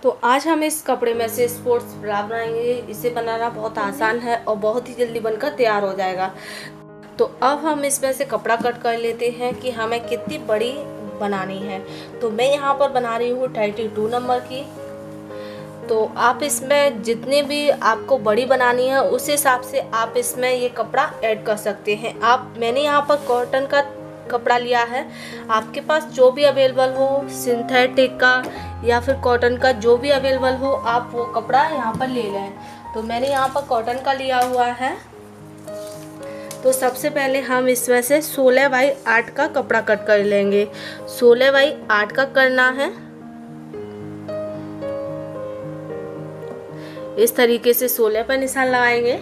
तो आज हम इस कपड़े में से स्पोर्ट्स ब्रा बनाएंगे। इसे बनाना बहुत आसान है और बहुत ही जल्दी बनकर तैयार हो जाएगा। तो अब हम इसमें से कपड़ा कट कर लेते हैं कि हमें कितनी बड़ी बनानी है। तो मैं यहाँ पर बना रही हूँ 32 नंबर की। तो आप इसमें जितने भी आपको बड़ी बनानी है उस हिसाब से आप इसमें ये कपड़ा ऐड कर सकते हैं। मैंने यहाँ पर कॉटन का कपड़ा लिया है। आपके पास जो भी अवेलेबल हो, सिंथेटिक का या फिर कॉटन का, जो भी अवेलेबल हो आप वो कपड़ा यहाँ पर ले लें। तो मैंने यहाँ पर कॉटन का लिया हुआ है। तो सबसे पहले हम इसमें से 16 बाई 8 का कपड़ा कट कर लेंगे। 16 बाई 8 का करना है। इस तरीके से 16 पर निशान लगाएंगे।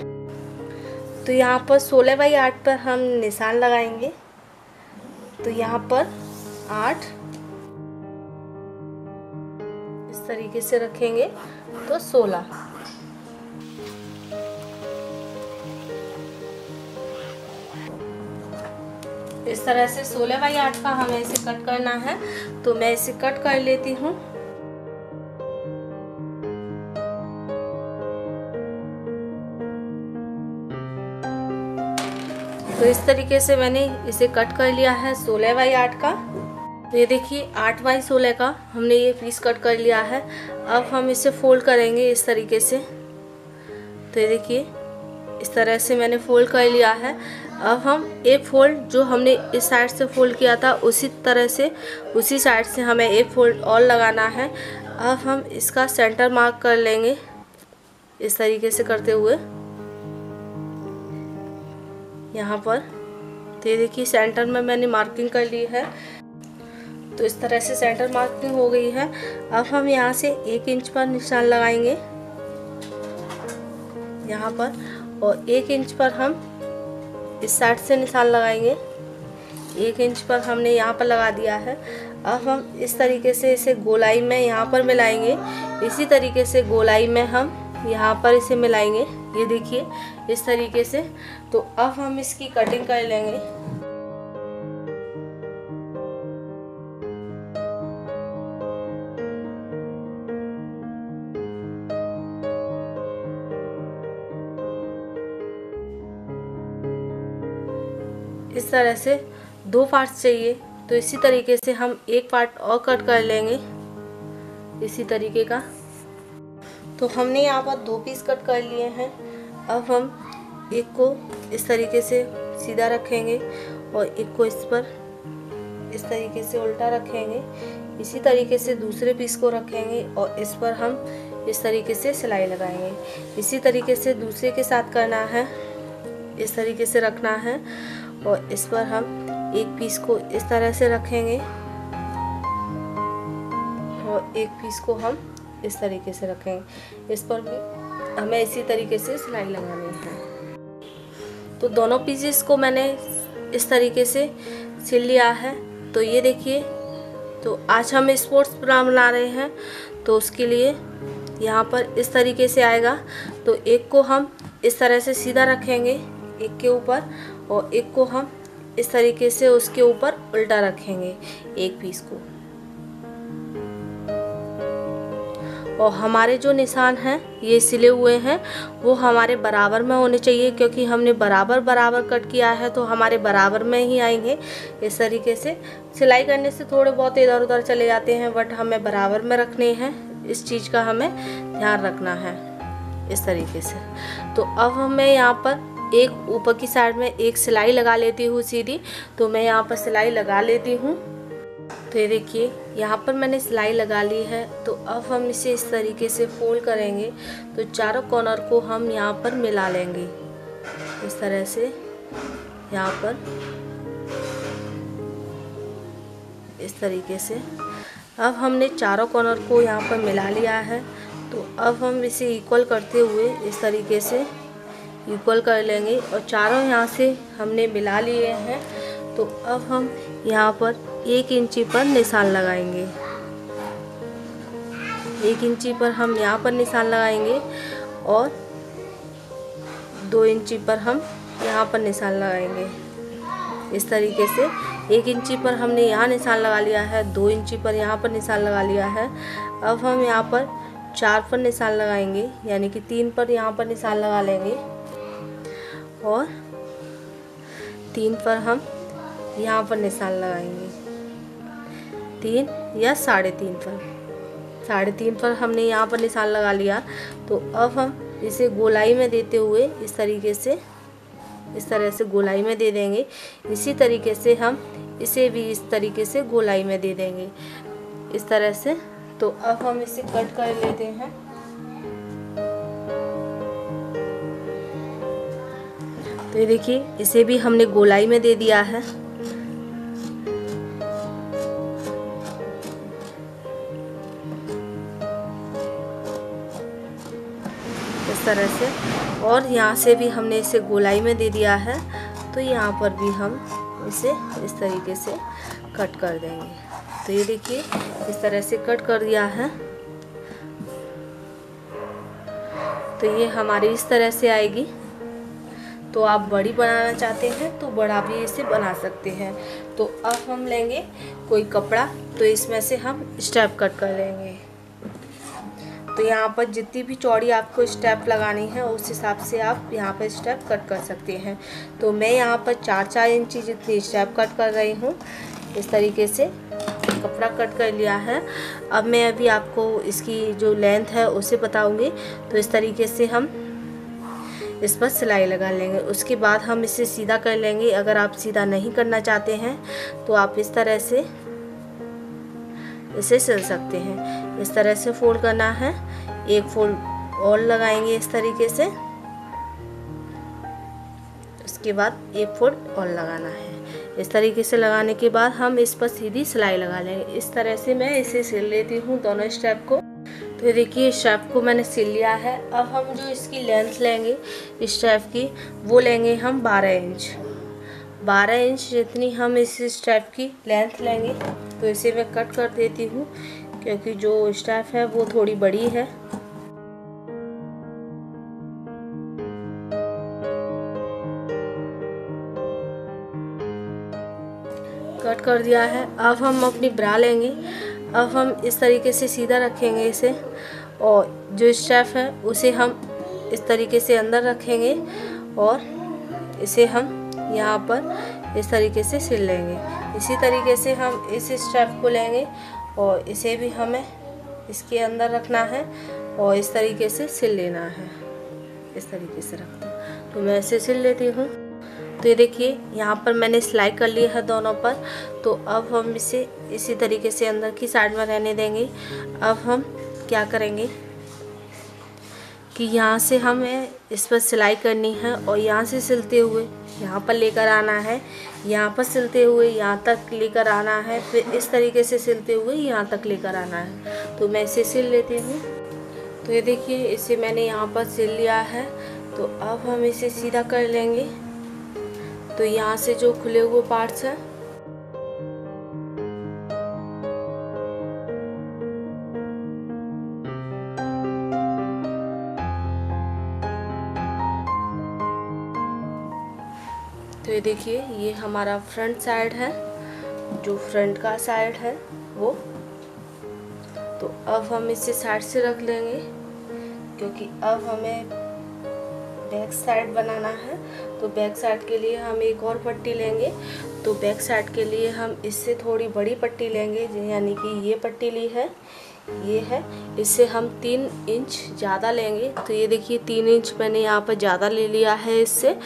तो यहाँ पर 16 बाई 8 पर हम निशान लगाएंगे। तो यहाँ पर 8 इस तरीके से रखेंगे तो 16। इस तरह से 16 बाई 8 का हमें इसे कट करना है। तो मैं इसे कट कर लेती हूँ। तो इस तरीके से मैंने इसे कट कर लिया है 16 बाई 8 का। तो ये देखिए 8 बाई 16 का हमने ये पीस कट कर लिया है। अब हम इसे फोल्ड करेंगे इस तरीके से। तो ये देखिए इस तरह से मैंने फोल्ड कर लिया है। अब हम एक फोल्ड जो हमने इस साइड से फोल्ड किया था उसी तरह से उसी साइड से हमें एक फोल्ड और लगाना है। अब हम इसका सेंटर मार्क कर लेंगे इस तरीके से करते हुए यहाँ पर। तो ये देखिए सेंटर में मैंने मार्किंग कर ली है। तो इस तरह से सेंटर मार्किंग हो गई है। अब हम यहाँ से 1 इंच पर निशान लगाएंगे यहाँ पर, और 1 इंच पर हम इस साइड से निशान लगाएंगे। 1 इंच पर हमने यहाँ पर लगा दिया है। अब हम इस तरीके से इसे गोलाई में यहाँ पर मिलाएंगे। इसी तरीके से गोलाई में हम यहाँ पर इसे मिलाएंगे। ये देखिए इस तरीके से। तो अब हम इसकी कटिंग कर लेंगे। इस तरह से 2 पार्ट्स चाहिए। तो इसी तरीके से हम एक पार्ट और कट कर लेंगे इसी तरीके का। तो हमने यहाँ पर 2 पीस कट कर लिए हैं। अब हम एक को इस तरीके से सीधा रखेंगे और एक को इस पर इस तरीके से उल्टा रखेंगे। इसी तरीके से दूसरे पीस को रखेंगे और इस पर हम इस तरीके से सिलाई लगाएंगे। इसी तरीके से दूसरे के साथ करना है। इस तरीके से रखना है और इस पर हम एक पीस को इस तरह से रखेंगे और एक पीस को हम इस तरीके से रखेंगे। इस पर भी हमें इसी तरीके से सिलाई लगानी है। तो दोनों पीसेस को मैंने इस तरीके से सिल लिया है। तो ये देखिए, तो आज हम स्पोर्ट्स ब्रा बना रहे हैं। तो उसके लिए यहाँ पर इस तरीके से आएगा। तो एक को हम इस तरह से सीधा रखेंगे एक के ऊपर, और एक को हम इस तरीके से उसके ऊपर उल्टा रखेंगे एक पीस को। और हमारे जो निशान हैं ये सिले हुए हैं वो हमारे बराबर में होने चाहिए, क्योंकि हमने बराबर बराबर कट किया है तो हमारे बराबर में ही आएंगे। इस तरीके से सिलाई करने से थोड़े बहुत इधर उधर चले जाते हैं, बट हमें बराबर में रखने हैं। इस चीज़ का हमें ध्यान रखना है इस तरीके से। तो अब हमें यहाँ पर एक ऊपर की साइड में एक सिलाई लगा लेती हूँ सीधी। तो मैं यहाँ पर सिलाई लगा लेती हूँ। तो ये देखिए यहाँ पर मैंने सिलाई लगा ली है। तो अब हम इसे इस तरीके से फोल्ड करेंगे। तो चारों कॉर्नर को हम यहाँ पर मिला लेंगे इस तरह से। यहाँ पर इस तरीके से अब हमने चारों कॉर्नर को यहाँ पर मिला लिया है। तो अब हम इसे इक्वल करते हुए इस तरीके से इक्वल कर लेंगे और चारों यहाँ से हमने मिला लिए हैं। तो अब हम यहाँ पर 1 इंची पर निशान लगाएंगे। 1 इंची पर हम यहाँ पर निशान लगाएंगे और 2 इंची पर हम यहाँ पर निशान लगाएंगे इस तरीके से। 1 इंची पर हमने यहाँ निशान लगा लिया है, 2 इंची पर यहाँ पर निशान लगा लिया है। अब हम यहाँ पर 4 पर निशान लगाएंगे, यानी कि 3 पर यहाँ पर निशान लगा लेंगे और 3 पर हम यहाँ पर निशान लगाएंगे, 3 या 3.5 पर। 3.5 पर हमने यहाँ पर निशान लगा लिया। तो अब हम इसे गोलाई में देते हुए इस तरह से गोलाई में दे देंगे। इसी तरीके से हम इसे भी इस तरीके से गोलाई में दे देंगे, इस तरह से। तो अब हम इसे कट कर लेते हैं। तो ये देखिए, इसे भी हमने गोलाई में दे दिया है। इस तरह से, और यहाँ से भी हमने इसे गोलाई में दे दिया है। तो यहाँ पर भी हम इसे इस तरीके से कट कर देंगे। तो ये देखिए, इस तरह से कट कर दिया है। तो ये हमारी इस तरह से आएगी। तो आप बड़ी बनाना चाहते हैं तो बड़ा भी इसे बना सकते हैं। तो अब हम लेंगे कोई कपड़ा, तो इसमें से हम स्टेप कट कर लेंगे। तो यहाँ पर जितनी भी चौड़ी आपको स्टेप लगानी है उस हिसाब से आप यहाँ पर स्टेप कट कर सकते हैं। तो मैं यहाँ पर 4-4 इंची जितनी स्टेप कट कर रही हूँ। इस तरीके से कपड़ा कट कर लिया है। अब मैं अभी आपको इसकी जो लेंथ है उसे बताऊँगी। तो इस तरीके से हम इस पर सिलाई लगा लेंगे। उसके बाद हम इसे सीधा कर लेंगे। अगर आप सीधा नहीं करना चाहते हैं तो आप इस तरह से इसे सिल सकते हैं। इस तरह से फोल्ड करना है, एक फोल्ड और लगाएंगे इस तरीके से, उसके बाद एक फोल्ड और लगाना है। इस तरीके से लगाने के बाद हम इस पर सीधी सिलाई लगा लेंगे। इस तरह से मैं इसे सिल लेती हूँ दोनों स्टेप को। तो देखिए, स्टेप को मैंने सिल लिया है। अब हम जो इसकी लेंथ लेंगे इस स्टेप की, वो लेंगे हम 12 इंच। 12 इंच जितनी हम इस स्टेप की लेंथ लेंगे। तो इसे मैं कट कर देती हूँ क्योंकि जो स्टेप है वो थोड़ी बड़ी है। कट कर दिया है। अब हम अपनी ब्रा लेंगे। अब हम इस तरीके से सीधा रखेंगे इसे, और जो स्टेप है उसे हम इस तरीके से अंदर रखेंगे और इसे हम यहाँ पर इस तरीके से सिल लेंगे। इसी तरीके से हम इस स्टेप को लेंगे और इसे भी हमें इसके अंदर रखना है और इस तरीके से सिल लेना है। इस तरीके से रखते हैं। तो मैं इसे सिल लेती हूँ। तो ये देखिए, यहाँ पर मैंने सिलाई कर ली है दोनों पर। तो अब हम इसे इसी तरीके से अंदर की साइड में रहने देंगे। अब हम क्या करेंगे कि यहाँ से हमें इस पर सिलाई करनी है और यहाँ से सिलते हुए यहाँ पर लेकर आना है, यहाँ पर सिलते हुए यहाँ तक लेकर आना है, फिर इस तरीके से सिलते हुए यहाँ तक लेकर आना है। तो मैं इसे सिल लेती हूँ। तो ये देखिए, इसे मैंने यहाँ पर सिल लिया है। तो अब हम इसे सीधा कर लेंगे। तो यहाँ से जो खुले हुए पार्ट्स हैं तो ये देखिए, ये हमारा फ्रंट साइड है, जो फ्रंट का साइड है वो। तो अब हम इसे साइड से रख लेंगे क्योंकि अब हमें बैक साइड बनाना है। तो बैक साइड के लिए हम एक और पट्टी लेंगे। तो बैक साइड के लिए हम इससे थोड़ी बड़ी पट्टी लेंगे, यानी कि ये पट्टी ली है, ये है, इससे हम 3 इंच ज़्यादा लेंगे। तो ये देखिए, 3 इंच मैंने यहाँ पर ज़्यादा ले लिया है इससे।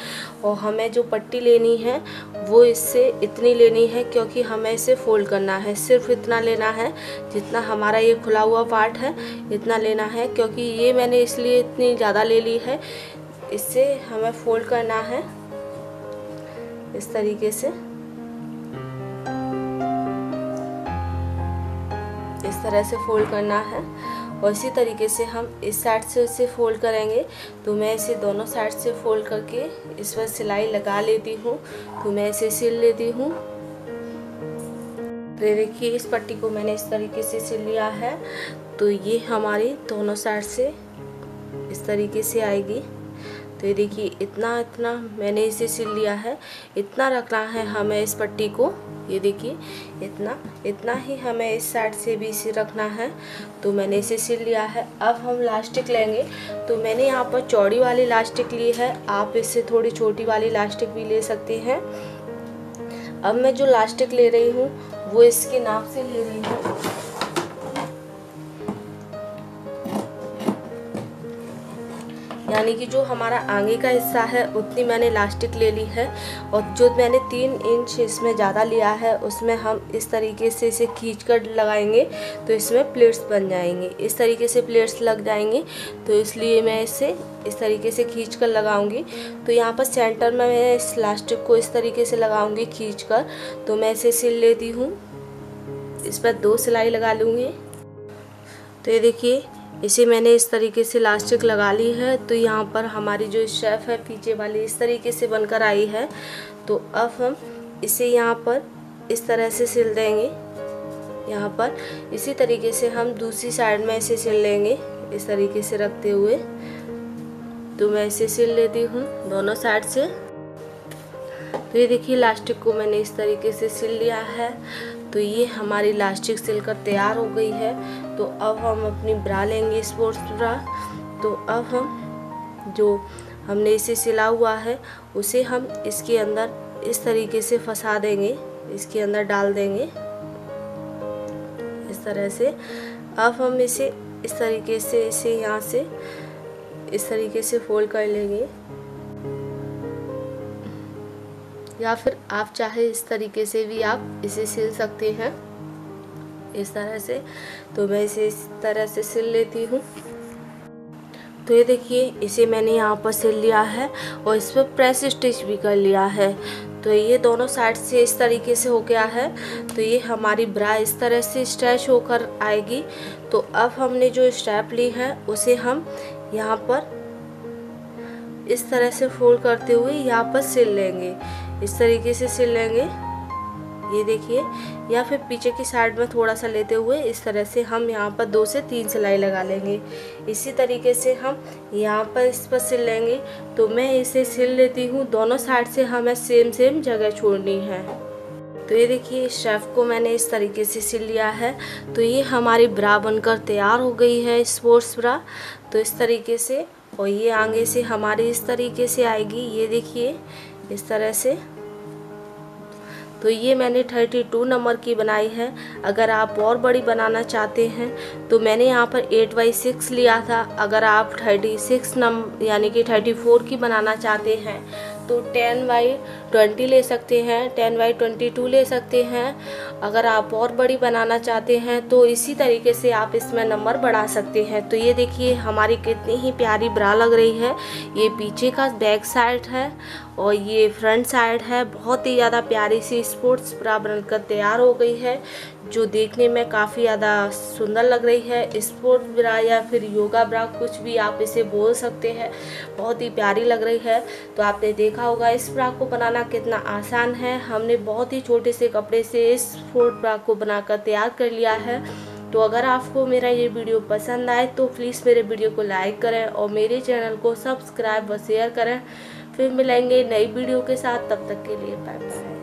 और हमें जो पट्टी लेनी है वो इससे इतनी लेनी है क्योंकि हमें इसे फोल्ड करना है। सिर्फ इतना लेना है जितना हमारा ये खुला हुआ पार्ट है, इतना लेना है। क्योंकि ये मैंने इसलिए इतनी ज़्यादा ले ली है, इससे हमें फोल्ड करना है इस तरीके से। इस तरह से फोल्ड करना है और इसी तरीके से हम इस साइड से इसे फोल्ड करेंगे। तो मैं इसे दोनों साइड से फोल्ड करके इस पर सिलाई लगा लेती हूँ। तो मैं इसे सिल लेती हूँ। तो देखिए, इस पट्टी को मैंने इस तरीके से सिल लिया है। तो ये हमारी दोनों साइड से इस तरीके से आएगी। तो ये देखिए, इतना मैंने इसे सिल लिया है। इतना रखना है हमें इस पट्टी को ये देखिए इतना ही हमें इस साइड से भी इसे रखना है। तो मैंने इसे सिल लिया है। अब हम इलास्टिक लेंगे। तो मैंने यहाँ पर चौड़ी वाली इलास्टिक ली है, आप इससे थोड़ी छोटी वाली इलास्टिक भी ले सकते हैं। अब मैं जो इलास्टिक ले रही हूँ वो इसके नाप से ले रही हूँ। यानी कि जो हमारा आगे का हिस्सा है उतनी मैंने इलास्टिक ले ली है, और जो मैंने 3 इंच इसमें ज़्यादा लिया है उसमें हम इस तरीके से इसे खींच कर लगाएंगे तो इसमें प्लेट्स बन जाएंगे। इस तरीके से प्लेट्स लग जाएंगे, तो इसलिए मैं इसे इस तरीके से खींच कर लगाऊंगी। तो यहाँ पर सेंटर में मैं इस इलास्टिक को इस तरीके से लगाऊंगी खींच कर। तो मैं इसे सिल लेती हूँ। इस पर 2 सिलाई लगा लूँगी। तो ये देखिए इसे मैंने इस तरीके से इलास्टिक लगा ली है। तो यहाँ पर हमारी जो शेफ है पीछे वाली इस तरीके से बनकर आई है। तो अब हम इसे यहाँ पर इस तरह से सिल देंगे। यहाँ पर इसी तरीके से हम दूसरी साइड में इसे सिल लेंगे इस तरीके से रखते हुए। तो मैं इसे सिल लेती हूँ दोनों साइड से। तो ये देखिए इलास्टिक को मैंने इस तरीके से सिल लिया है। तो ये हमारी इलास्टिक सिलकर तैयार हो गई है। तो अब हम अपनी ब्रा लेंगे, स्पोर्ट्स ब्रा। तो अब हम जो हमने इसे सिला हुआ है उसे हम इसके अंदर इस तरीके से फंसा देंगे, इसके अंदर डाल देंगे इस तरह से। अब हम इसे इस तरीके से इसे यहाँ से इस तरीके से फोल्ड कर लेंगे, या फिर आप चाहे इस तरीके से भी आप इसे सिल सकते हैं इस तरह से। तो मैं इसे इस तरह से सिल लेती हूँ। तो ये देखिए इसे मैंने यहाँ पर सिल लिया है और इस पर प्रेस स्टिच भी कर लिया है। तो ये दोनों साइड से इस तरीके से हो गया है। तो ये हमारी ब्रा इस तरह से स्ट्रेच होकर आएगी। तो अब हमने जो स्ट्रैप ली है उसे हम यहाँ पर इस तरह से फोल्ड करते हुए यहाँ पर सिल लेंगे, इस तरीके से सिल लेंगे। ये देखिए, या फिर पीछे की साइड में थोड़ा सा लेते हुए इस तरह से हम यहाँ पर 2 से 3 सिलाई लगा लेंगे। इसी तरीके से हम यहाँ पर इस पर सिल लेंगे। तो मैं इसे सिल लेती हूँ, दोनों साइड से हमें सेम जगह छोड़नी है। तो ये देखिए शेफ को मैंने इस तरीके से सिल लिया है। तो ये हमारी ब्रा बनकर तैयार हो गई है, स्पोर्ट्स ब्रा। तो इस तरीके से, और ये आगे से हमारी इस तरीके से आएगी, ये देखिए इस तरह से। तो ये मैंने 32 नंबर की बनाई है। अगर आप और बड़ी बनाना चाहते हैं तो मैंने यहाँ पर 8x6 लिया था। अगर आप 36 नंबर यानी कि 34 की बनाना चाहते हैं तो 10x20 ले सकते हैं, 10x22 ले सकते हैं। अगर आप और बड़ी बनाना चाहते हैं तो इसी तरीके से आप इसमें नंबर बढ़ा सकते हैं। तो ये देखिए हमारी कितनी ही प्यारी ब्रा लग रही है। ये पीछे का बैक साइड है और ये फ्रंट साइड है। बहुत ही ज़्यादा प्यारी सी स्पोर्ट्स ब्रा बनकर तैयार हो गई है, जो देखने में काफ़ी ज़्यादा सुंदर लग रही है। स्पोर्ट्स ब्रा या फिर योगा ब्रा, कुछ भी आप इसे बोल सकते हैं, बहुत ही प्यारी लग रही है। तो आपने देखा होगा इस ब्रा को बनाना कितना आसान है। हमने बहुत ही छोटे से कपड़े से इस स्पोर्ट्स ब्रा को बनाकर तैयार कर लिया है। तो अगर आपको मेरा ये वीडियो पसंद आए तो प्लीज़ मेरे वीडियो को लाइक करें और मेरे चैनल को सब्सक्राइब व शेयर करें। फिर मिलेंगे नई वीडियो के साथ, तब तक के लिए बाय बाय।